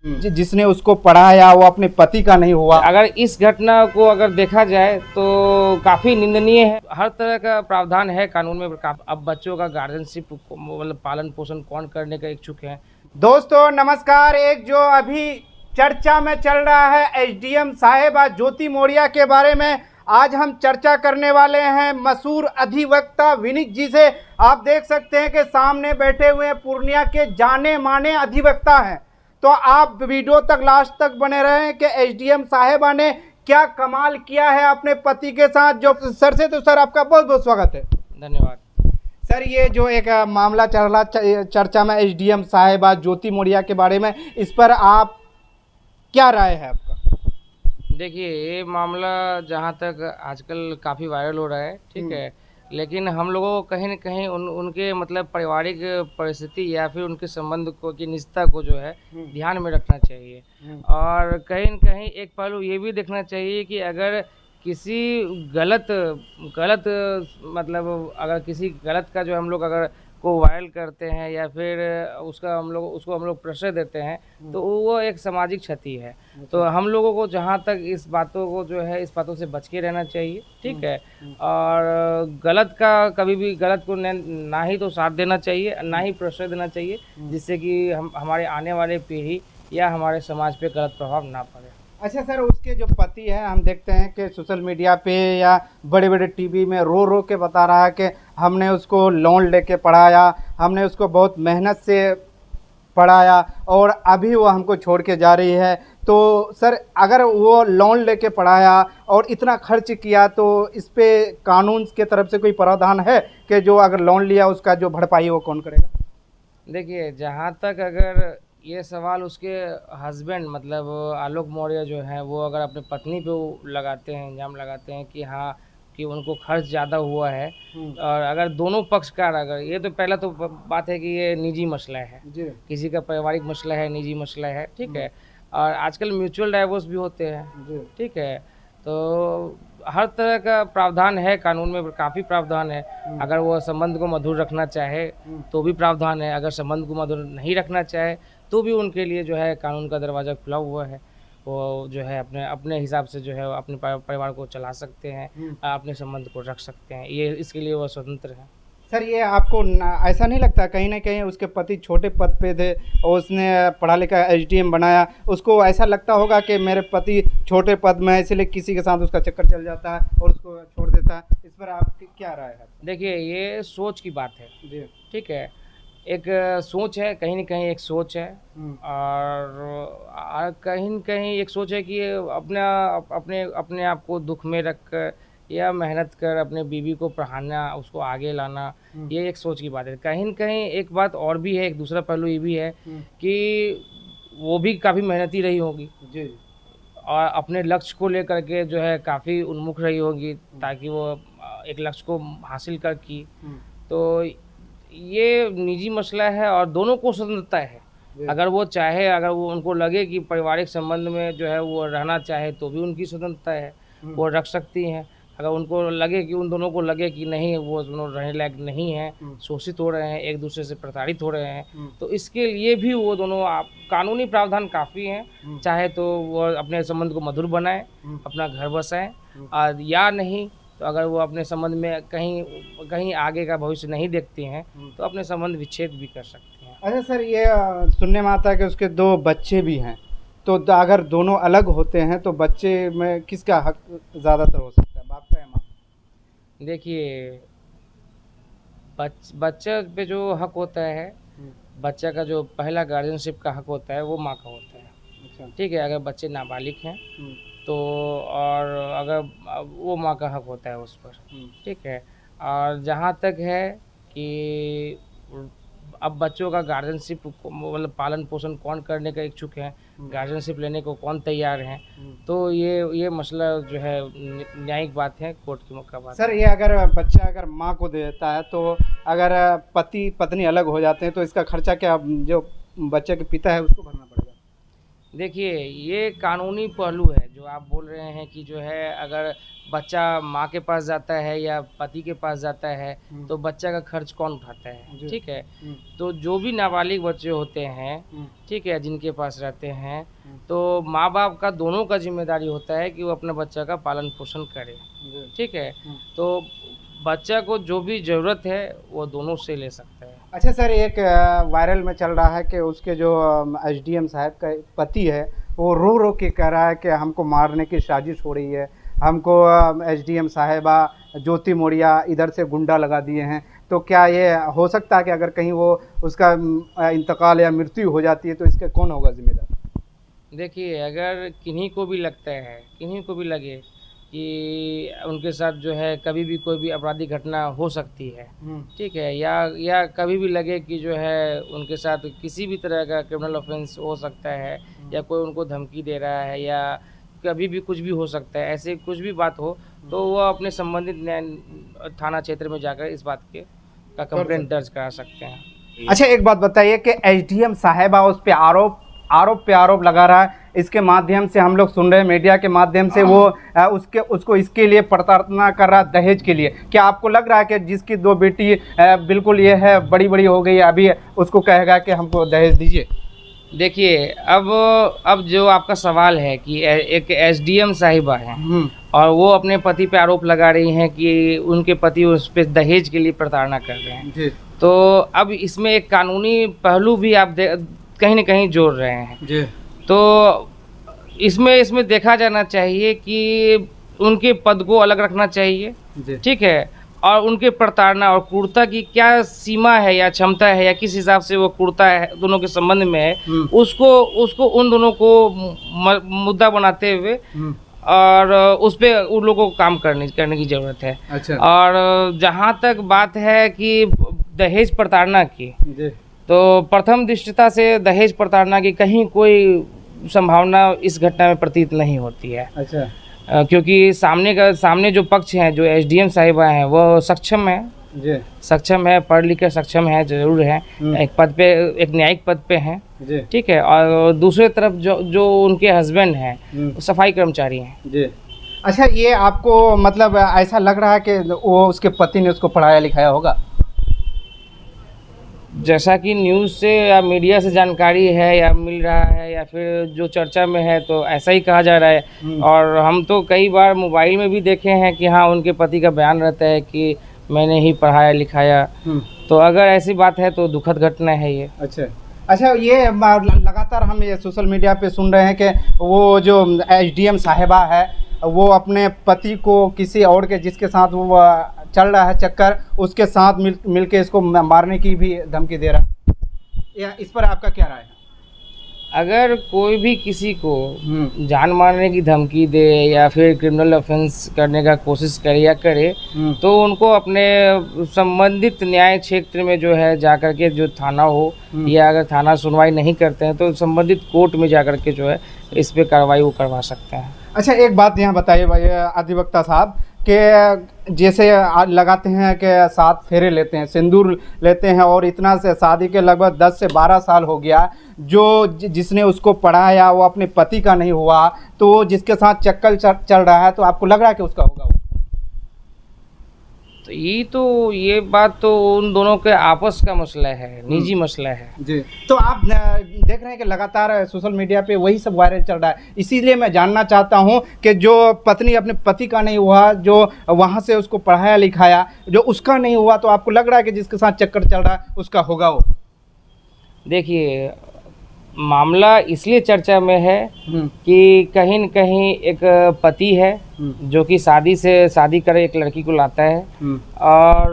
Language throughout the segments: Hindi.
जिसने उसको पढ़ाया वो अपने पति का नहीं हुआ। अगर इस घटना को अगर देखा जाए तो काफी निंदनीय है। हर तरह का प्रावधान है कानून में। अब बच्चों का गार्जियनशिप मतलब पालन पोषण कौन करने का इच्छुक है। दोस्तों नमस्कार। एक जो अभी चर्चा में चल रहा है एसडीएम साहेबा ज्योति मौर्य के बारे में आज हम चर्चा करने वाले हैं मशहूर अधिवक्ता विनीत जी से। आप देख सकते हैं कि सामने बैठे हुए पूर्णिया के जाने माने अधिवक्ता हैं। तो आप वीडियो तक लास्ट तक बने रहें कि एसडीएम साहेबा ने क्या कमाल किया है अपने पति के साथ। जो सर से तो सर आपका बहुत बहुत स्वागत है। धन्यवाद सर। ये जो एक मामला चल रहा चर्चा में एसडीएम साहेबा ज्योति मौर्य के बारे में, इस पर आप क्या राय है आपका? देखिए, ये मामला जहाँ तक आजकल काफ़ी वायरल हो रहा है, ठीक है, लेकिन हम लोगों को कहीं न कहीं उनके मतलब पारिवारिक परिस्थिति या फिर उनके संबंध को की निजता को जो है ध्यान में रखना चाहिए। और कहीं न कहीं एक पहलू ये भी देखना चाहिए कि अगर किसी गलत गलत मतलब अगर किसी गलत का जो हम लोग अगर को वायरल करते हैं या फिर उसको हम लोग प्रश्रय देते हैं तो वो एक सामाजिक क्षति है। तो हम लोगों को जहाँ तक इस बातों को जो है इस बातों से बच के रहना चाहिए, ठीक है। और गलत का कभी भी गलत को ना ही तो साथ देना चाहिए, ना ही प्रश्रय देना चाहिए, जिससे कि हमारे आने वाले पीढ़ी या हमारे समाज पे गलत प्रभाव ना पड़े। अच्छा सर, उसके जो पति हैं हम देखते हैं कि सोशल मीडिया पे या बड़े बड़े टीवी में रो रो के बता रहा है कि हमने उसको लोन लेके पढ़ाया, हमने उसको बहुत मेहनत से पढ़ाया और अभी वो हमको छोड़ के जा रही है। तो सर, अगर वो लोन लेके पढ़ाया और इतना खर्च किया तो इस पे कानून के तरफ से कोई प्रावधान है कि जो अगर लोन लिया उसका जो भरपाई वो कौन करेगा? देखिए, जहाँ तक अगर ये सवाल उसके हस्बैंड मतलब आलोक मौर्य जो है वो अगर अपने पत्नी पे वो लगाते हैं, इल्ज़ाम लगाते हैं कि हाँ कि उनको खर्च ज़्यादा हुआ है, और अगर दोनों पक्षकार अगर ये तो पहला तो बात है कि ये निजी मसला है, किसी का पारिवारिक मसला है, निजी मसला है, ठीक है। और आजकल म्यूचुअल डाइवोर्स भी होते हैं, ठीक है। तो हर तरह का प्रावधान है कानून में, काफ़ी प्रावधान है। अगर वो संबंध को मधुर रखना चाहे तो भी प्रावधान है, अगर संबंध को मधुर नहीं रखना चाहे तो भी उनके लिए जो है कानून का दरवाज़ा खुला हुआ है। वो जो है अपने अपने हिसाब से जो है अपने परिवार को चला सकते हैं, अपने संबंध को रख सकते हैं, ये इसके लिए वो स्वतंत्र हैं। सर, ये आपको ऐसा नहीं लगता कहीं ना कहीं उसके पति छोटे पद पे थे और उसने पढ़ा लिखा एसडीएम बनाया, उसको ऐसा लगता होगा कि मेरे पति छोटे पद में है इसलिए किसी के साथ उसका चक्कर चल जाता है और उसको छोड़ देता है? इस पर आपकी क्या राय है? देखिए, ये सोच की बात है जी, ठीक है। एक सोच है, कहीं न कहीं एक सोच है, और कहीं न कहीं एक सोच है कि अपने आप को दुख में रख कर या मेहनत कर अपने बीवी को पढ़ाना, उसको आगे लाना, ये एक सोच की बात है। कहीं न कहीं एक बात और भी है, एक दूसरा पहलू ये भी है कि वो भी काफ़ी मेहनती रही होगी जी, और अपने लक्ष्य को लेकर के जो है काफ़ी उन्मुख रही होगी ताकि वो एक लक्ष्य को हासिल कर की। तो ये निजी मसला है और दोनों को स्वतंत्रता है। अगर वो चाहे, अगर वो उनको लगे कि पारिवारिक संबंध में जो है वो रहना चाहे तो भी उनकी स्वतंत्रता है, वो रख सकती हैं। अगर उनको लगे कि उन दोनों को लगे कि नहीं वो दोनों रहने लायक नहीं हैं, शोषित हो रहे हैं, एक दूसरे से प्रताड़ित हो रहे हैं, तो इसके लिए भी वो दोनों कानूनी प्रावधान काफ़ी हैं। चाहे तो वो अपने संबंध को मधुर बनाएं, अपना घर बसाएं, और या नहीं तो अगर वो अपने संबंध में कहीं आगे का भविष्य नहीं देखती हैं तो अपने संबंध विच्छेद भी कर सकती हैं। अच्छा सर, ये सुनने में आता है कि उसके 2 बच्चे भी हैं, तो अगर दोनों अलग होते हैं तो बच्चे में किसका हक ज़्यादातर हो सकता है, बाप का या माँ? देखिए, बच्चे पे जो हक होता है, बच्चा का जो पहला गार्जियनशिप का हक होता है वो माँ का होता है, अच्छा, ठीक है। अगर बच्चे नाबालिग हैं तो और अगर वो माँ का हक होता है उस पर, ठीक है। और जहाँ तक है कि अब बच्चों का गार्जियनशिप मतलब पालन पोषण कौन करने का इच्छुक है, गार्जियनशिप लेने को कौन तैयार हैं, तो ये मसला जो है न्यायिक बात है, कोर्ट की का बात सर है। ये अगर बच्चा अगर माँ को दे देता है तो अगर पति पत्नी अलग हो जाते हैं तो इसका खर्चा क्या जो बच्चे के पिता है उसको भरना पड़ेगा? देखिए, ये कानूनी पहलू है जो जो आप बोल रहे हैं कि जो है अगर बच्चा माँ के पास जाता है या पति के पास जाता है तो बच्चा का खर्च कौन उठाता है, ठीक है। तो जो भी नाबालिग बच्चे होते हैं, ठीक है, जिनके पास रहते हैं, तो माँ बाप का दोनों का जिम्मेदारी होता है कि वो अपने बच्चा का पालन पोषण करे, ठीक है। तो बच्चा को जो भी ज़रूरत है वो दोनों से ले सकता है। अच्छा सर, एक वायरल में चल रहा है कि उसके जो एसडीएम साहब का पति है वो रो रो के कह रहा है कि हमको मारने की साजिश हो रही है, हमको एसडीएम साहिबा ज्योति मौर्य इधर से गुंडा लगा दिए हैं। तो क्या ये हो सकता है कि अगर कहीं वो उसका इंतकाल या मृत्यु हो जाती है तो इसका कौन होगा जिम्मेदार? देखिए, अगर किन्हीं को भी लगता है, किन्हीं को भी लगे कि उनके साथ जो है कभी भी कोई भी आपराधिक घटना हो सकती है, ठीक है, या कभी भी लगे कि जो है उनके साथ किसी भी तरह का क्रिमिनल ऑफेंस हो सकता है, या कोई उनको धमकी दे रहा है, या कभी भी कुछ भी हो सकता है, ऐसे कुछ भी बात हो, तो वो अपने संबंधित थाना क्षेत्र में जाकर इस बात का कंप्लेंट दर्ज करा सकते हैं। अच्छा, एक बात बताइए कि एसडीएम साहिबा उस पे आरोप लगा रहा है, इसके माध्यम से हम लोग सुन रहे हैं, मीडिया के माध्यम से वो उसको इसके लिए प्रताड़ना कर रहा है, दहेज के लिए। क्या आपको लग रहा है कि जिसकी 2 बेटी बिल्कुल ये है बड़ी हो गई, अभी उसको कहेगा कि हमको दहेज दीजिए? देखिए, अब जो आपका सवाल है कि एक एसडीएम साहिबा है और वो अपने पति पे आरोप लगा रही हैं कि उनके पति उस पे दहेज के लिए प्रताड़ना कर रहे हैं जी। तो अब इसमें एक कानूनी पहलू भी आप कहीं न कहीं जोड़ रहे हैं जी। तो इसमें देखा जाना चाहिए कि उनके पद को अलग रखना चाहिए, ठीक है, और उनके प्रताड़ना और क्रूरता की क्या सीमा है या क्षमता है या किस हिसाब से वो क्रूरता है दोनों के संबंध में है, उसको उन दोनों को मुद्दा बनाते हुए और उस पे उन लोगों को काम करने की ज़रूरत है। अच्छा। और जहाँ तक बात है कि दहेज प्रताड़ना की, तो प्रथम दृष्टता से दहेज प्रताड़ना की कहीं कोई संभावना इस घटना में प्रतीत नहीं होती है। अच्छा। क्योंकि सामने जो पक्ष हैं, जो एसडीएम साहिबा हैं, वो सक्षम है, पढ़ लिख कर सक्षम है, जरूर है, एक पद पे, एक न्यायिक पद पे हैं, ठीक है। और दूसरी तरफ जो उनके हस्बैंड हैं सफाई कर्मचारी हैं। अच्छा, ये आपको मतलब ऐसा लग रहा है कि वो उसके पति ने उसको पढ़ाया लिखाया होगा? जैसा कि न्यूज़ से या मीडिया से जानकारी है या मिल रहा है या फिर जो चर्चा में है, तो ऐसा ही कहा जा रहा है। और हम तो कई बार मोबाइल में भी देखे हैं कि हाँ, उनके पति का बयान रहता है कि मैंने ही पढ़ाया लिखाया। तो अगर ऐसी बात है तो दुखद घटना है ये। अच्छा, ये लगातार हम ये सोशल मीडिया पे सुन रहे हैं कि वो जो एसडीएम साहिबा है वो अपने पति को किसी और के जिसके साथ वो चल रहा है चक्कर, उसके साथ मिलके इसको मारने की भी धमकी दे रहा है। या इस पर आपका क्या राय है? अगर कोई भी किसी को जान मारने की धमकी दे या फिर क्रिमिनल ऑफेंस करने का कोशिश करे या करे, तो उनको अपने संबंधित न्याय क्षेत्र में जो है जाकर के, जो थाना हो, या अगर थाना सुनवाई नहीं करते हैं तो संबंधित कोर्ट में जाकर के जो है इस पे कार्रवाई वो करवा सकते हैं। अच्छा, एक बात यहाँ बताइए भाई अधिवक्ता साहब कि जैसे लगाते हैं कि 7 फेरे लेते हैं, सिंदूर लेते हैं, और इतना से शादी के लगभग 10 से 12 साल हो गया, जो जिसने उसको पढ़ाया वो अपने पति का नहीं हुआ, तो जिसके साथ चक्कर चल रहा है, तो आपको लग रहा है कि उसका होगा? तो ये बात तो उन दोनों के आपस का मसला है, निजी मसला है जी। तो आप देख रहे हैं कि लगातार सोशल मीडिया पे वही सब वायरल चल रहा है, इसीलिए मैं जानना चाहता हूं कि जो पत्नी अपने पति का नहीं हुआ, जो वहां से उसको पढ़ाया लिखाया, जो उसका नहीं हुआ, तो आपको लग रहा है कि जिसके साथ चक्कर चल रहा है उसका होगा वो? देखिए, मामला इसलिए चर्चा में है कि कहीं न कहीं एक पति है जो कि शादी कर एक लड़की को लाता है, और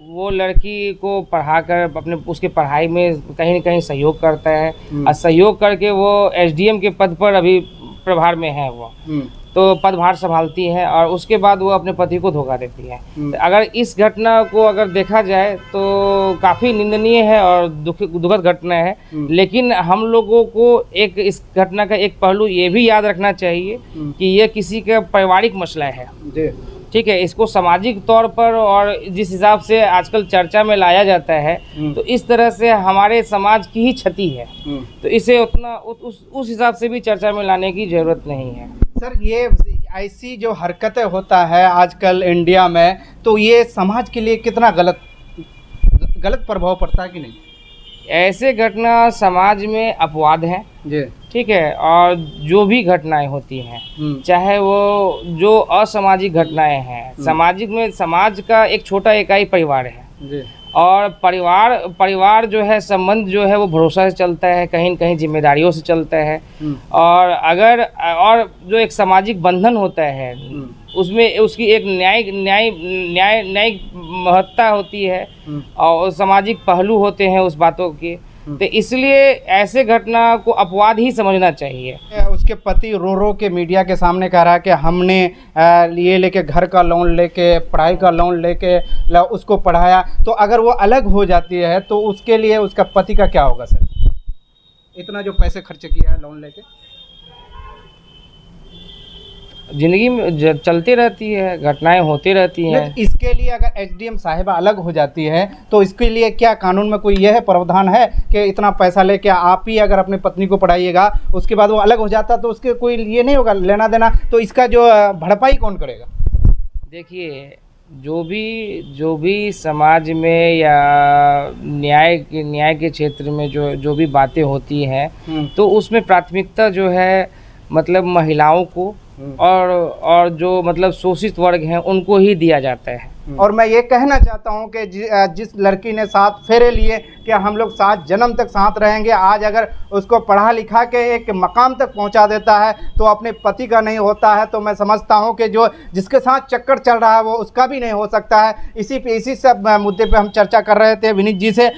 वो लड़की को पढ़ाकर अपने उसके पढ़ाई में कहीं न कहीं सहयोग करता है, और सहयोग करके वो एसडीएम के पद पर अभी प्रभार में है वो, तो पदभार संभालती है, और उसके बाद वो अपने पति को धोखा देती है। अगर इस घटना को अगर देखा जाए तो काफ़ी निंदनीय है और दुखद घटना है, लेकिन हम लोगों को इस घटना का एक पहलू ये भी याद रखना चाहिए कि ये किसी का पारिवारिक मसला है, ठीक है, इसको सामाजिक तौर पर और जिस हिसाब से आजकल चर्चा में लाया जाता है, तो इस तरह से हमारे समाज की ही क्षति है। तो इसे उतना उस हिसाब से भी चर्चा में लाने की जरूरत नहीं है। सर, ये ऐसी जो हरकतें होता है आजकल इंडिया में, तो ये समाज के लिए कितना गलत प्रभाव पड़ता है कि नहीं? ऐसे घटना समाज में अपवाद हैं जी, ठीक है, और जो भी घटनाएं होती हैं, चाहे वो जो असामाजिक घटनाएं हैं, सामाजिक में समाज का एक छोटा इकाई परिवार है जी। और परिवार जो है, संबंध जो है वो भरोसा से चलता है, कहीं न कहीं जिम्मेदारियों से चलता है। और जो एक सामाजिक बंधन होता है, उसमें उसकी एक न्यायिक महत्ता होती है और सामाजिक पहलू होते हैं उस बातों के। तो इसलिए ऐसे घटना को अपवाद ही समझना चाहिए। उसके पति रो रो के मीडिया के सामने कह रहा है कि हमने ये लेके घर का लोन लेके, पढ़ाई का लोन लेके उसको पढ़ाया। तो अगर वो अलग हो जाती है तो उसके लिए उसका पति का क्या होगा सर? इतना जो पैसे खर्च किया है लोन लेके, जिंदगी में चलती रहती है, घटनाएं होती रहती हैं। इसके लिए अगर एसडीएम साहिबा अलग हो जाती है तो इसके लिए क्या कानून में कोई यह प्रावधान है कि इतना पैसा लेके आप ही अगर अपनी पत्नी को पढ़ाइएगा, उसके बाद वो अलग हो जाता तो उसके कोई ये नहीं होगा लेना देना, तो इसका जो भरपाई कौन करेगा? देखिए, जो भी समाज में या न्याय के क्षेत्र में जो भी बातें होती हैं, तो उसमें प्राथमिकता जो है मतलब महिलाओं को और जो मतलब शोषित वर्ग हैं उनको ही दिया जाता है। और मैं ये कहना चाहता हूँ कि जिस लड़की ने 7 फेरे लिए कि हम लोग 7 जन्म तक साथ रहेंगे, आज अगर उसको पढ़ा लिखा के एक मकाम तक पहुँचा देता है तो अपने पति का नहीं होता है, तो मैं समझता हूँ कि जो जिसके साथ चक्कर चल रहा है वो उसका भी नहीं हो सकता है। इसी सब मुद्दे पे हम चर्चा कर रहे थे विनीत जी से।